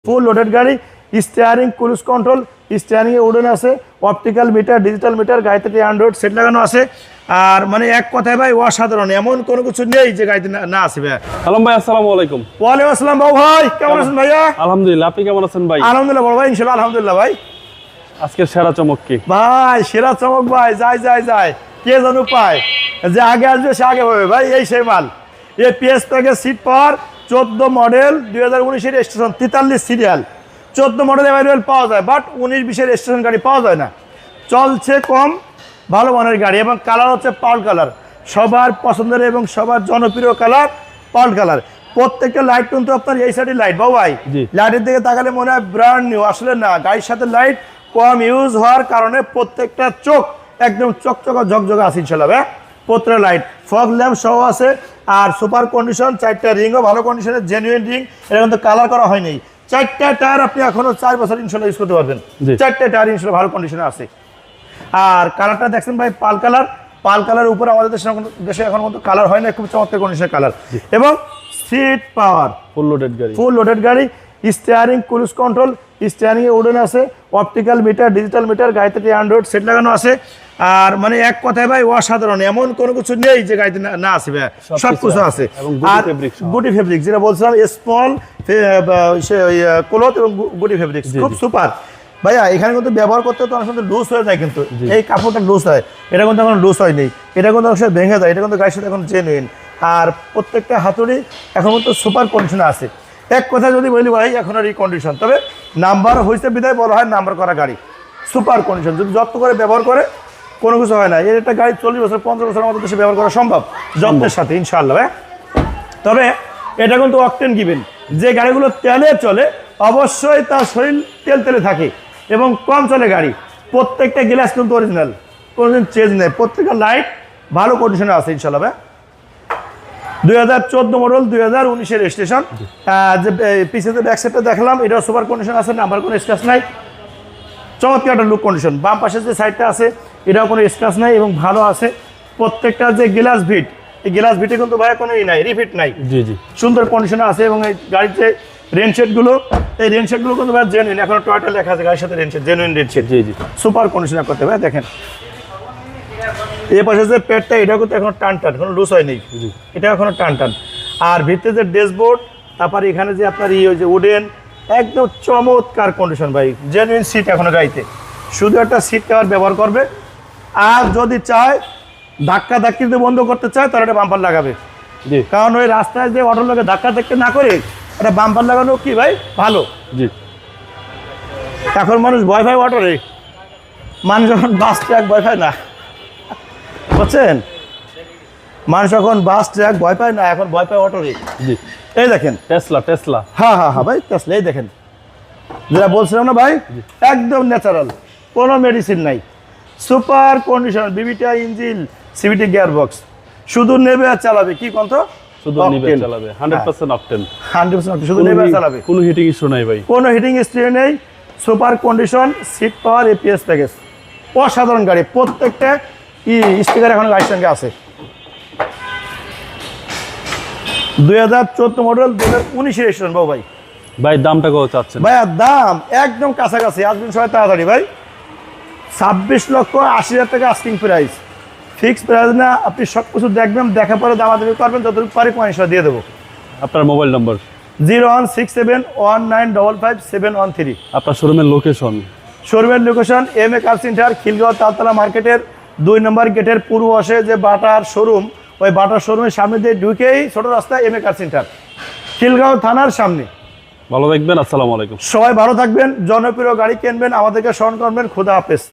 Full loaded গাড়ি, steering cruise control, steering এ wooden আছে, optical metre, digital meter, গাড়িতে Android set লাগানো আছে। আর মানে এক কথায় ভাই অসাধারণ, এমন কোনো কিছু নেই যে গাড়িতে না আছে ভাই। আলম ভাই আসসালামু আলাইকুম। ওয়ালাইকুম আসসালাম বাবু ভাই, কেমন আছেন ভাইয়া? আলহামদুলিল্লাহ, আপনি কেমন আছেন ভাই? আলহামদুলিল্লাহ বড় ভাই, ইনশাআল্লাহ আলহামদুলিল্লাহ ভাই। আজকে সেরা চমক কি ভাই? সেরা চমক ভাই, যায় কে জানো পায়, যে আগে আসবে সে আগে পাবে ভাই, এই সেই মাল। এই PS package seat power 14 model 2019 এর স্টেশন 43 সিরিয়াল 14 মডেল অ্যাভেলেবেল পাওয়া যায়, বাট 19-20 এর স্টেশন গাড়ি পাওয়া যায় না। চলছে কম, ভালো মানের গাড়ি, এবং কালার হচ্ছে পার্ল কালার, সবার পছন্দের এবং সবার জনপ্রিয় কালার পার্ল কালার। প্রত্যেকটা লাইট কিন্তু আপনার এই সাইডে লাইট বাবু ভাই, লাইটের দিকে তাকালে মনে হয় ব্র্যান্ড নিউ, আসলে না, গাড়ির সাথে লাইট কম ইউজ হওয়ার কারণে প্রত্যেকটা চোখ একদম চকচকা ঝকঝকা আছে ইনশাল্লাহ। হ্যাঁ, প্রত্যেকটা লাইট ফগ ল্যাম্প সহ আছে, আর সুপার কন্ডিশন, 4টা রিংও ভালো কন্ডিশনের, জেনুইন রিং, এটা কিন্তু কালার করা হয়নি। 4টা টায়ার আপনি এখনো 4 বছর ইনশাল্লাহ ইউজ করতে পারবেন, 4টা টায়ার ইনশাল্লাহ ভালো কন্ডিশনে আছে। আর কালারটা দেখছেন ভাই, পাল কালার, পাল কালার উপরে আমাদের দেশে এখন মতো কালার হয় না, খুব চমৎকার কন্ডিশনের কালার। এবং সিট পাওয়ার, ফুল লোডেড গাড়ি, স্টিয়ারিং ক্রুজ কন্ট্রোল, স্টিয়ারিং এ উডেন আছে, অপটিক্যাল মিটার, ডিজিটাল মিটার, গাড়িতে অ্যান্ড্রয়েড সেট লাগানো আছে। আর মানে এক কথায় ভাই অসাধারণ, এমন কোনো কিছু নেই যে গাড়িতে না আছে ভাই, সব কিছু আছে। আর গুটি ফেব্রিক যেটা বলছিলাম, স্মল ক্লথ এবং গুটি ফেব্রিক, খুব সুপার ভাইয়া। এখানে কিন্তু ব্যবহার করতে তো অনেক সময় লুজ হয়ে যায়, কিন্তু এই কাপড়টা লুজ হয়, এটা কিন্তু এখন লুজ হয়নি, এটা কিন্তু অনেক সময় ভেঙে যায়, এটা কিন্তু গাড়ির সাথে এখন জেনুইন। আর প্রত্যেকটা হাতুড়ি এখন কিন্তু সুপার কন্ডিশনে আছে। এক কথা যদি বলি ভাই, এখন আর এই কন্ডিশন, তবে নাম্বার হয়েছে বিদায় বলা হয় নাম্বার করা গাড়ি, সুপার কন্ডিশন। যদি যত্ন করে ব্যবহার করে কোনো কিছু হয় না। এর একটা গাড়ি 40 বছর 50 বছর আমাদের দেশে ব্যবহার করা সম্ভব যত্নের সাথে ইনশাআল্লাহ। তবে এটা কিন্তু অকটেন গিভেন, যে গাড়িগুলো তেলে চলে অবশ্যই তার শরীর তেলে থাকে এবং কম চলে গাড়ি। প্রত্যেকটা গ্লাস কিন্তু অরিজিনাল, কোনোদিন চেঞ্জ নেই, প্রত্যেকটা লাইট ভালো কন্ডিশনে আছে ইনশাআল্লাহ। 2014 মডেল 2019 এর স্টেশন, যে পিছনে ব্যাক সাইডটা দেখলাম, এটাও সুপার কন্ডিশন আছে, নাম্বার কোনো স্ক্র্যাচ নাই, চমৎকার একটা লুক কন্ডিশন। বাম পাশের যে সাইডটা আছে এটাও কোনো স্ক্র্যাচ নাই এবং ভালো আছে। প্রত্যেকটা যে গ্লাস ভিট, এই গ্লাস ভিটে কিন্তু ভাই কোনো নাই, রিফিট নাই, সুন্দর কন্ডিশনে আছে। এবং এই গাড়ির যে রেনশেডগুলো, এই রেনশেডগুলো কিন্তু ভাই জেনুইন, এখন টয়টা লেখা আছে গাড়ির সাথে রেনশেড, জেনুইন রেনশেড, সুপার কন্ডিশনে করতে ভাই। দেখেন এই পাশে যে পেটটা, এটাও কিন্তু এখন টান কোনো লুজ হয় নেই, এটা এখনো টান। আর ভিতরে যে ড্যাশবোর্ড, তারপরে এখানে যে আপনার ওই যে উডেন, একদম চমৎকার কন্ডিশন ভাই, জেনুইন সিট এখনো গাড়িতে। শুধু একটা সিট কভার ব্যবহার করবে, আর যদি চায় ধাক্কা ধাক্কি যদি বন্ধ করতে চায় তাহলে একটা বাম্পার লাগাবে, কারণ ওই রাস্তায় যে অটোর লোকে ধাক্কা ধাক্কি না করে একটা বাম্পার লাগানো কি ভাই ভালো। এখন মানুষ ভয় পায় অটোরে, মানুষ এখন বাস ট্রাক ভয় পায় না, বুঝছেন? মানুষ এখন বাস ট্রাক ভয় পায় না, এখন ভয় পায় অটোরে। এই দেখেন টেসলা, হ্যাঁ ভাই টেসলা, এই দেখেন যেটা বলছিলাম না ভাই, একদম ন্যাচারাল, কোনো মেডিসিন নাই, সুপার কন্ডিশন, বিবিটা ইঞ্জিন, সিভিটি গিয়ার বক্স, শুধু নেবে আর চালাবে। কি কত শুধু নেবে আর চালাবে, 100% অকটেন, 100% শুধু নেবে আর চালাবে, কোনো হিটিং ইস্যু নাই ভাই, কোনো হিটিং ইস্যু নেই। Super condition, seat power, APS package, অসাধারণ গাড়ি। প্রত্যেকটা স্টিকার এখন গাড়ির সঙ্গে আছে। 2014 মডেল 2019 এর স্টেশন বাবু ভাই। দামটা কত চাচ্ছেন ভাই? দাম একদম কাছাকাছি, আসবেন সবাই তাড়াতাড়ি ভাই। 26,80,000 টাকা আস্কিং প্রাইস, ফিক্স প্রাইস না। আপনি সব কিছু দেখবেন, দেখা পরে দামাদামি করবেন, যতটুকু পারি পয়সা দিয়ে দেবো। আপনার মোবাইল নম্বর 01671955713। আপনার শোরুমের লোকেশন? শোরুমের লোকেশন MA কার সেন্টার, খিলগাঁও তালতলা মার্কেটের 2 নম্বর গেটের পূর্ব পাশে যে বাটার শোরুম, ওই বাটার শোরুমের সামনে দিয়ে ঢুকেই ছোট রাস্তা, MA কার সেন্টার, খিলগাঁও থানার সামনে। ভালো থাকবেন, আসসালামু আলাইকুম। সবাই ভালো থাকবেন, জনপ্রিয় গাড়ি কিনবেন, আমাদেরকে স্মরণ করবেন। খোদা হাফেজ।